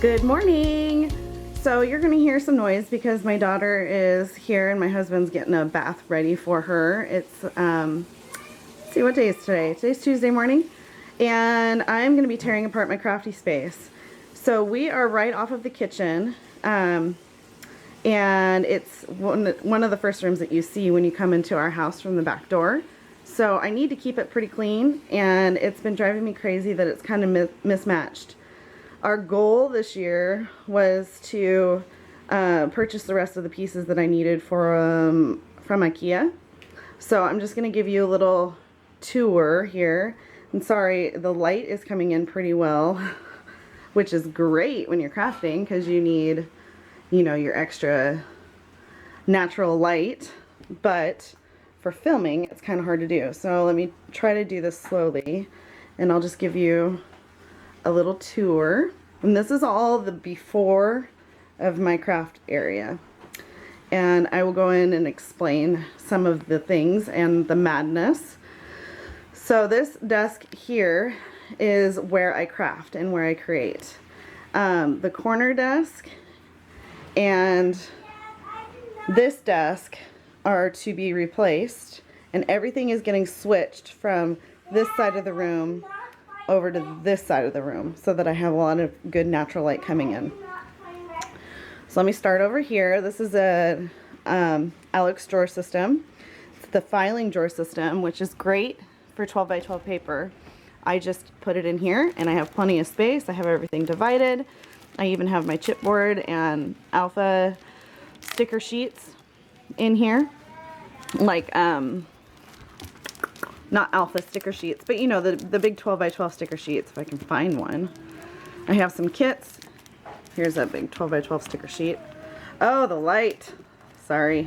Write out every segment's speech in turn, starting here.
Good morning. So you're gonna hear some noise because my daughter is here and my husband's getting a bath ready for her. It's let's see, what day is today? Today's Tuesday morning, and I'm gonna be tearing apart my crafty space. So we are right off of the kitchen, and it's one of the first rooms that you see when you come into our house from the back door. So I need to keep it pretty clean, and it's been driving me crazy that it's kind of mismatched. Our goal this year was to purchase the rest of the pieces that I needed from IKEA. So I'm just going to give you a little tour here. And sorry, the light is coming in pretty well, which is great when you're crafting because you need, you know, your extra natural light. But for filming, it's kind of hard to do. So let me try to do this slowly, and I'll just give you a little tour. And this is all the before of my craft area, and I will go in and explain some of the things and the madness. So this desk here is where I craft and where I create. The corner desk and this desk are to be replaced, and everything is getting switched from this side of the room over to this side of the room so that I have a lot of good natural light coming in. So let me start over here. This is a Alex drawer system. It's the filing drawer system, which is great for 12 by 12 paper. I just put it in here and I have plenty of space. I have everything divided. I even have my chipboard and alpha sticker sheets in here, like not alpha sticker sheets, but you know, the big 12 by 12 sticker sheets, if I can find one. I have some kits. Here's that big 12 by 12 sticker sheet. Oh, the light. Sorry.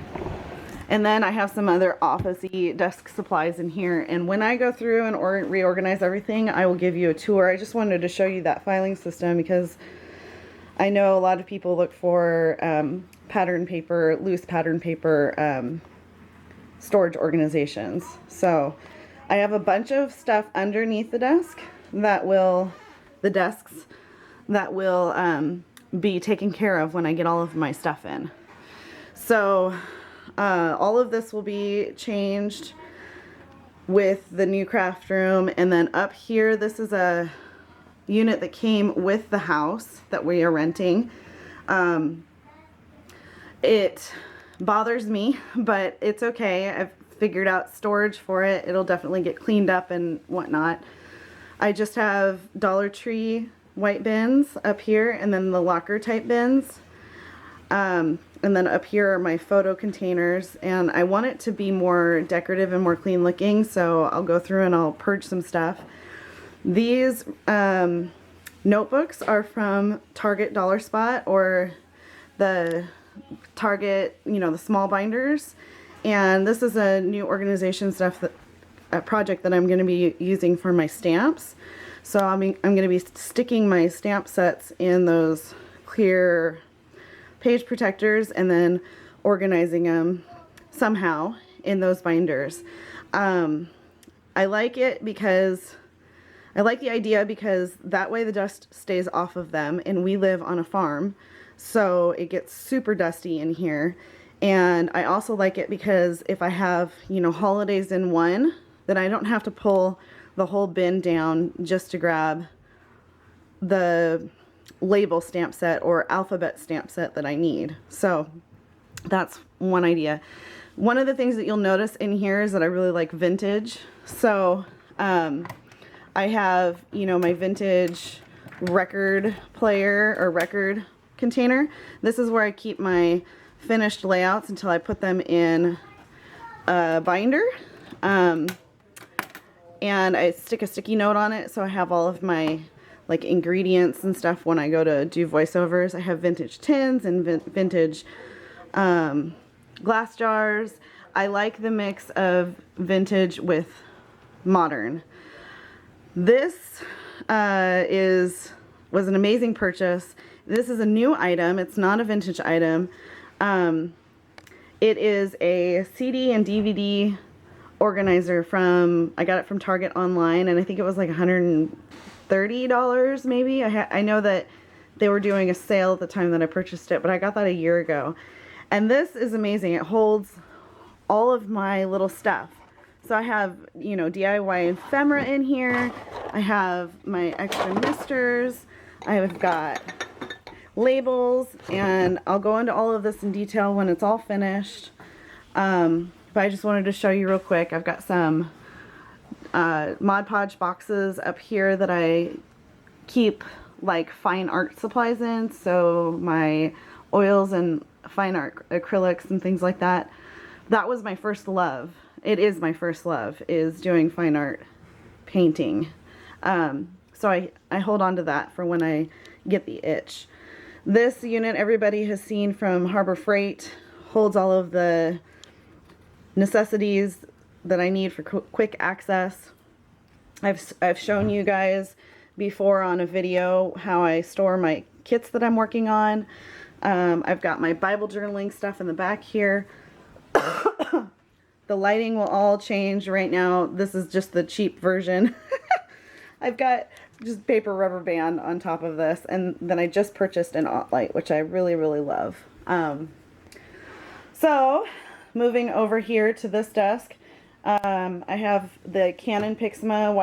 And then I have some other office-y desk supplies in here. And when I go through and reorganize everything, I will give you a tour. I just wanted to show you that filing system because I know a lot of people look for pattern paper, loose pattern paper storage organizations. So I have a bunch of stuff underneath the desk that will, be taken care of when I get all of my stuff in. So all of this will be changed with the new craft room. And then up here, this is a unit that came with the house that we are renting. It bothers me, but it's okay. I've figured out storage for it. It'll definitely get cleaned up and whatnot. I just have Dollar Tree white bins up here, and then the locker type bins. And then up here are my photo containers, and I want it to be more decorative and more clean looking, so I'll go through and I'll purge some stuff. These notebooks are from Target Dollar Spot, or the Target, you know, the small binders. And this is a new organization project that I'm going to be using for my stamps. So I'm going to be sticking my stamp sets in those clear page protectors and then organizing them somehow in those binders. I like it because I like the idea because that way the dust stays off of them, and we live on a farm, so it gets super dusty in here. And I also like it because if I have, you know, holidays in one, then I don't have to pull the whole bin down just to grab the label stamp set or alphabet stamp set that I need. So that's one idea. One of the things that you'll notice in here is that I really like vintage. So I have, you know, my vintage record player or record container. This is where I keep my finished layouts until I put them in a binder. And I stick a sticky note on it, so I have all of my like ingredients and stuff when I go to do voiceovers. I have vintage tins and vintage glass jars. I like the mix of vintage with modern. This was an amazing purchase. This is a new item. It's not a vintage item. It is a CD and DVD organizer I got it from Target online, and I think it was like $130 maybe. I know that They were doing a sale at the time that I purchased it, but I got that a year ago. And this is amazing. It holds all of my little stuff. So I have, you know, DIY ephemera in here. I have my extra misters. I've got labels, and I'll go into all of this in detail when it's all finished. But I just wanted to show you real quick. I've got some Mod Podge boxes up here that I keep like fine art supplies in. So my oils and fine art acrylics and things like that. That was my first love. It is my first love, is doing fine art painting. So I hold on to that for when I get the itch. This unit everybody has seen from Harbor Freight, holds all of the necessities that I need for quick access. I've shown you guys before on a video how I store my kits that I'm working on. I've got my Bible journaling stuff in the back here. The lighting will all change right now. This is just the cheap version. I've got just paper rubber band on top of this, and then I just purchased an light, which I really, really love. So moving over here to this desk, I have the Canon Pixma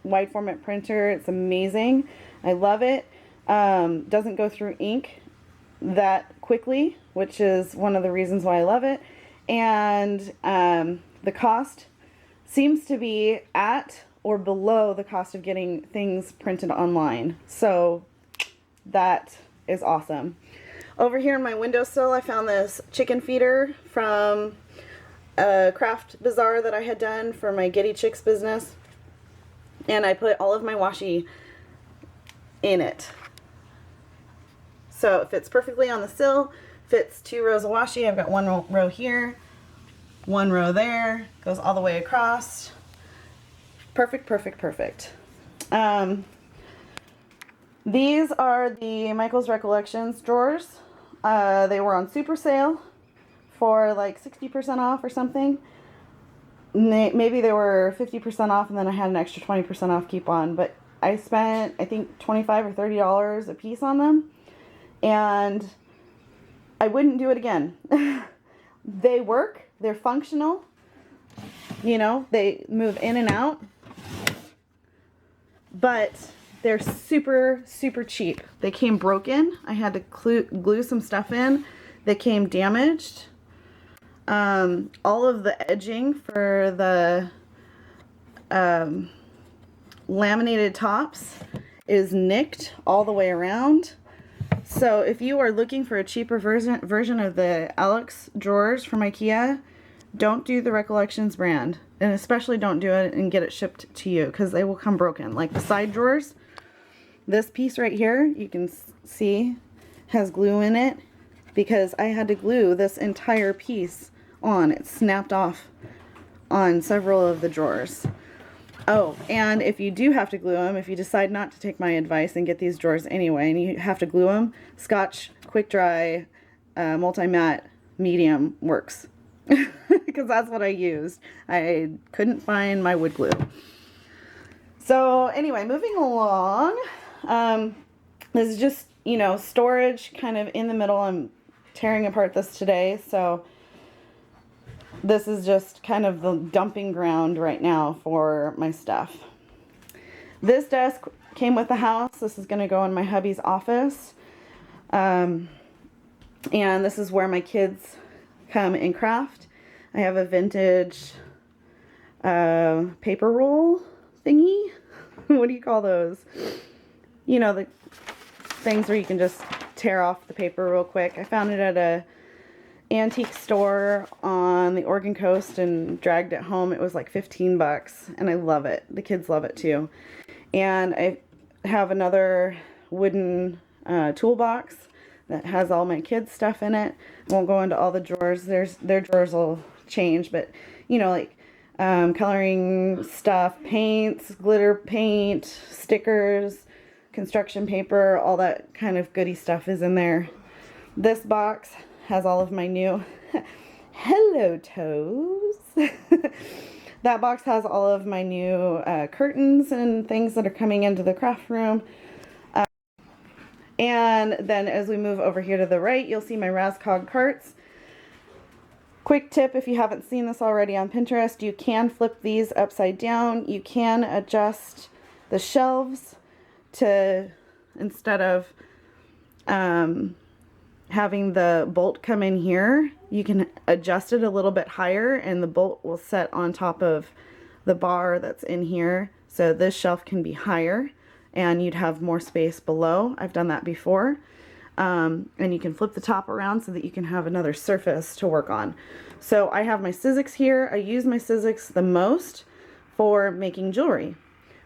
wide format printer. It's amazing. I love it. Doesn't go through ink that quickly, which is one of the reasons why I love it. And the cost seems to be at or below the cost of getting things printed online. So that is awesome. Over here in my windowsill, I found this chicken feeder from a craft bazaar that I had done for my Giddy Chicks business. And I put all of my washi in it. So it fits perfectly on the sill. Fits 2 rows of washi. I've got 1 row here, 1 row there, goes all the way across. Perfect, perfect, perfect. These are the Michael's Recollections drawers. They were on super sale for like 60% off or something. Maybe they were 50% off, and then I had an extra 20% off coupon, but I spent, I think, $25 or $30 a piece on them, and I wouldn't do it again. They work, they're functional, you know, they move in and out, but they're super, super cheap. They came broken. I had to glue some stuff in that came damaged. All of the edging for the laminated tops is nicked all the way around. So if you are looking for a cheaper version of the Alex drawers from IKEA, don't do the Recollections brand. And especially don't do it and get it shipped to you, because they will come broken. Like the side drawers, this piece right here, you can see, has glue in it, because I had to glue this entire piece on. It snapped off on several of the drawers. Oh, and if you do have to glue them, if you decide not to take my advice and get these drawers anyway, and you have to glue them, Scotch Quick Dry Multi-Matte Medium works. Because that's what I used. I couldn't find my wood glue. So anyway, moving along. This is just, you know, storage kind of in the middle. I'm tearing apart this today, so this is just kind of the dumping ground right now for my stuff. This desk came with the house. This is going to go in my hubby's office. And this is where my kids come and craft. I have a vintage paper roll thingy. What do you call those? You know, the things where you can just tear off the paper real quick. I found it at a antique store on the Oregon coast and dragged it home. It was like 15 bucks, and I love it. The kids love it too. And I have another wooden toolbox that has all my kids' stuff in it. Won't go into all the drawers. Their drawers will change, but you know, like coloring stuff, paints, glitter paint, stickers, construction paper, all that kind of goody stuff is in there. This box has all of my new hello toes. That box has all of my new curtains and things that are coming into the craft room. And then as we move over here to the right, you'll see my Rascog carts. Quick tip, if you haven't seen this already on Pinterest, you can flip these upside down. You can adjust the shelves to, instead of having the bolt come in here, you can adjust it a little bit higher and the bolt will set on top of the bar that's in here. So this shelf can be higher and you'd have more space below. I've done that before. And you can flip the top around so that you can have another surface to work on. So I have my Sizzix here. I use my Sizzix the most for making jewelry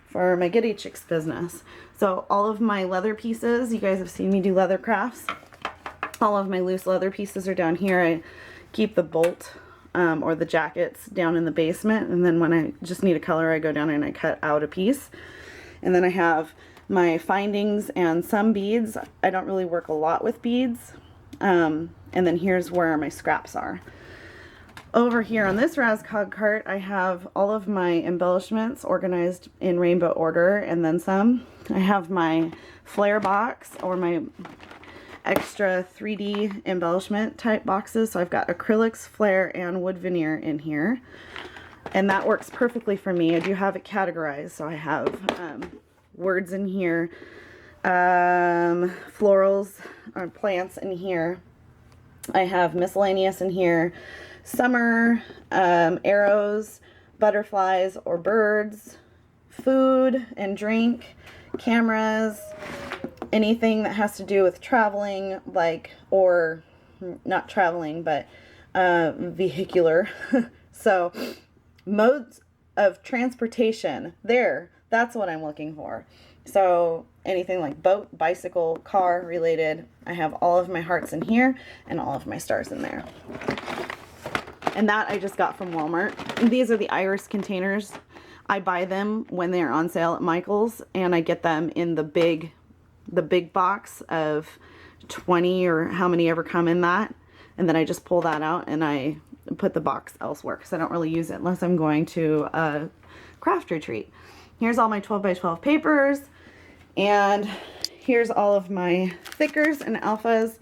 for my Giddy Chicks business. So all of my leather pieces, you guys have seen me do leather crafts. All of my loose leather pieces are down here. I keep the bolt or the jackets down in the basement, and then when I just need a color, I go down and I cut out a piece. And then I have my findings and some beads. I don't really work a lot with beads. And then here's where my scraps are. Over here on this Rascog cart, I have all of my embellishments organized in rainbow order and then some. I have my flare box or my extra 3D embellishment type boxes. So I've got acrylics, flare, and wood veneer in here. And that works perfectly for me. I do have it categorized. So I have words in here, florals or plants in here. I have miscellaneous in here, summer, arrows, butterflies or birds, food and drink, cameras, anything that has to do with traveling, like, or not traveling, but vehicular. So modes of transportation, that's what I'm looking for. So anything like boat, bicycle, car related, I have all of my hearts in here and all of my stars in there. And that I just got from Walmart. And these are the iris containers. I buy them when they're on sale at Michael's, and I get them in the big box of 20 or how many ever come in that. And then I just pull that out and I put the box elsewhere because I don't really use it unless I'm going to a craft retreat. Here's all my 12 by 12 papers, and here's all of my thickers and alphas,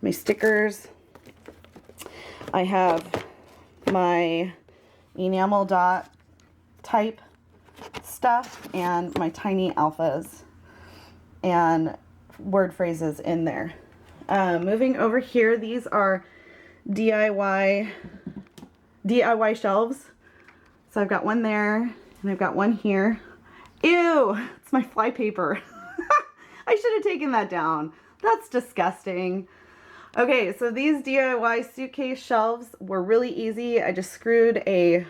my stickers. I have my enamel dot type stuff and my tiny alphas and word phrases in there. Moving over here, these are DIY shelves. So I've got one there and I've got one here. Ew, it's my fly paper. I should have taken that down. That's disgusting. Okay, so these DIY suitcase shelves were really easy. I just screwed a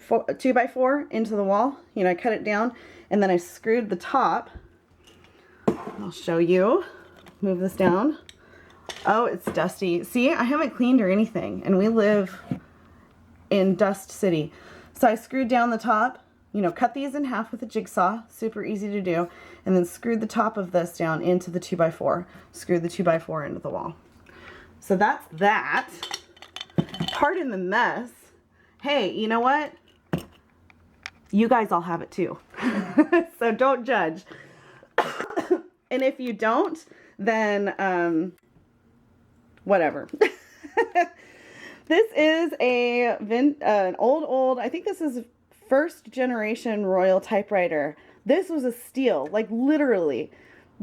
2x4 into the wall. You know, I cut it down and then I screwed the top. I'll show you. Move this down. Oh, it's dusty. See, I haven't cleaned or anything, and we live in Dust City. So I screwed down the top, you know, cut these in half with a jigsaw, super easy to do, and then screwed the top of this down into the 2x4, screwed the 2x4 into the wall. So that's that. Pardon the mess. Hey, you know what? You guys all have it too. So don't judge. And if you don't, then whatever. This is an old, I think this is first generation Royal typewriter. This was a steal, like literally.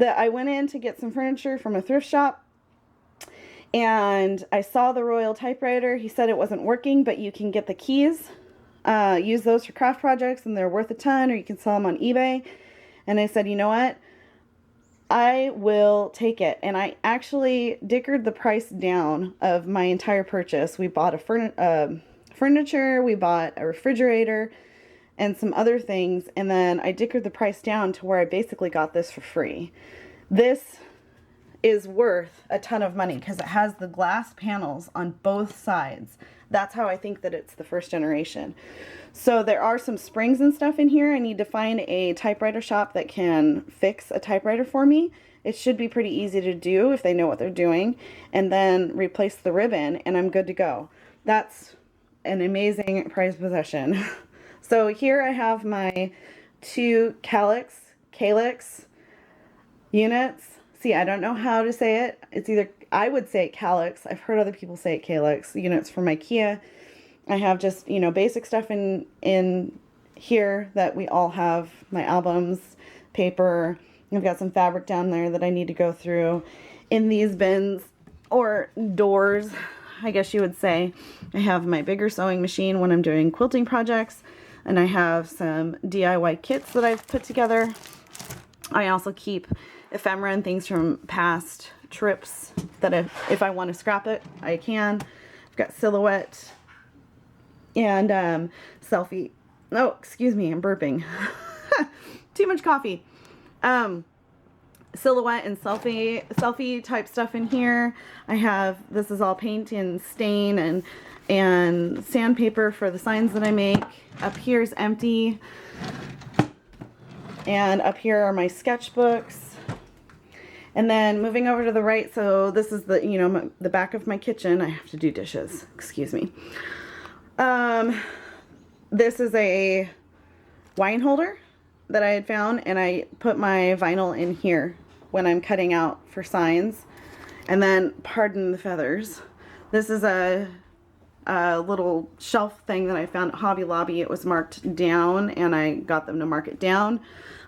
I went in to get some furniture from a thrift shop and I saw the Royal typewriter. He said it wasn't working, but you can get the keys, use those for craft projects and they're worth a ton, or you can sell them on eBay. And I said, you know what? I will take it. And I actually dickered the price down of my entire purchase. We bought a furniture, we bought a refrigerator, and some other things. And then I dickered the price down to where I basically got this for free. This is worth a ton of money because it has the glass panels on both sides. That's how I think that it's the first generation. So there are some springs and stuff in here. I need to find a typewriter shop that can fix a typewriter for me. It should be pretty easy to do if they know what they're doing. And then replace the ribbon and I'm good to go. That's an amazing prized possession. So here I have my two Calyx units. See, I don't know how to say it. It's either, I would say it calyx. I've heard other people say it calyx. You know, it's from IKEA. I have just, you know, basic stuff in here that we all have. My albums, paper. I've got some fabric down there that I need to go through. In these bins, or doors, I guess you would say, I have my bigger sewing machine when I'm doing quilting projects. And I have some DIY kits that I've put together. I also keep ephemera and things from past trips that if I want to scrap it, I can. I've got silhouette and selfie. Oh, excuse me, I'm burping. Too much coffee. Silhouette and selfie type stuff in here. I have, this is all paint and stain and sandpaper for the signs that I make. Up here is empty. And up here are my sketchbooks. And then moving over to the right, so this is the, you know, the back of my kitchen. I have to do dishes, excuse me. This is a wine holder that I had found, and I put my vinyl in here when I'm cutting out for signs. And then, pardon the feathers, this is a little shelf thing that I found at Hobby Lobby. It was marked down, and I got them to mark it down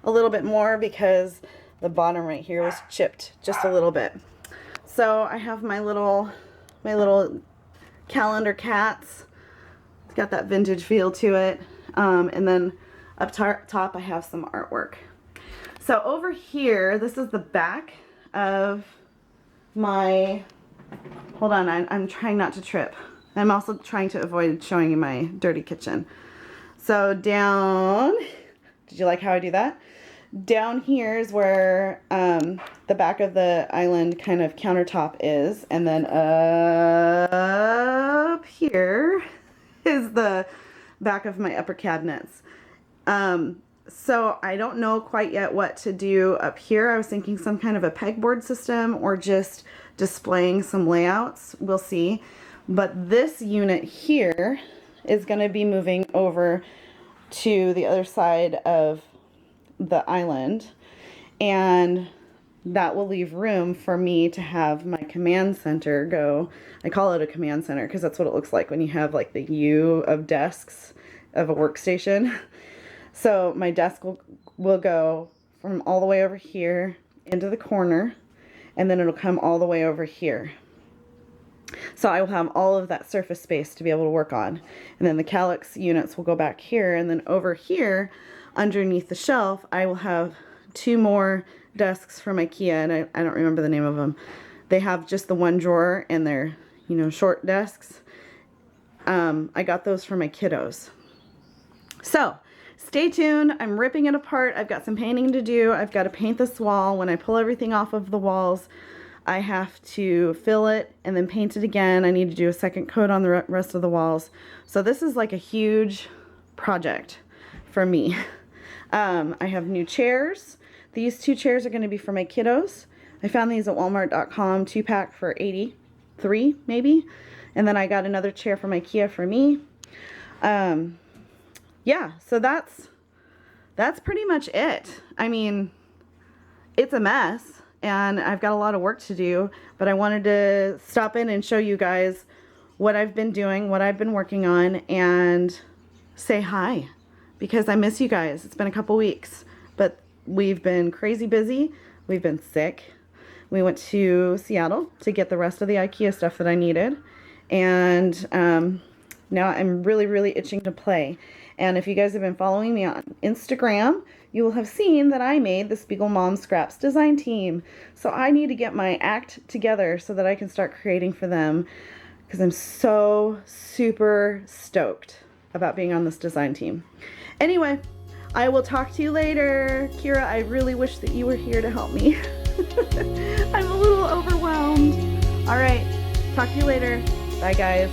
a little bit more because the bottom right here was chipped just a little bit. So I have my little calendar cats. It's got that vintage feel to it. And then up top I have some artwork. So over here, this is the back of my, hold on, I'm trying not to trip. I'm also trying to avoid showing you my dirty kitchen. So down, did you like how I do that? Down here is where the back of the island kind of countertop is, and then up here is the back of my upper cabinets. So I don't know quite yet what to do up here. I was thinking some kind of a pegboard system or just displaying some layouts. We'll see. But this unit here is going to be moving over to the other side of the island, and that will leave room for me to have my command center go. I call it a command center because that's what it looks like when you have like the U of desks of a workstation. So my desk will go from all the way over here into the corner, and then it'll come all the way over here. So I will have all of that surface space to be able to work on. And then the calyx units will go back here, and then over here underneath the shelf I will have two more desks from IKEA, and I don't remember the name of them. They have just the one drawer and they're, you know, short desks. I got those for my kiddos. So stay tuned. I'm ripping it apart. I've got some painting to do. I've got to paint this wall. When I pull everything off of the walls, I have to fill it and then paint it again. I need to do a second coat on the rest of the walls. So this is like a huge project for me. I have new chairs. These two chairs are going to be for my kiddos. I found these at Walmart.com, 2-pack for $83 maybe. And then I got another chair from IKEA for me. Yeah, so that's pretty much it. I mean, it's a mess and I've got a lot of work to do, but I wanted to stop in and show you guys what I've been doing, what I've been working on, and say hi because I miss you guys. It's been a couple weeks, but we've been crazy busy. We've been sick. We went to Seattle to get the rest of the IKEA stuff that I needed, and now I'm really, really itching to play. And if you guys have been following me on Instagram, you will have seen that I made the Spiegel Mom Scraps design team. So I need to get my act together so that I can start creating for them, because I'm so super stoked about being on this design team. Anyway, I will talk to you later. Kira, I really wish that you were here to help me. I'm a little overwhelmed. All right, talk to you later. Bye, guys.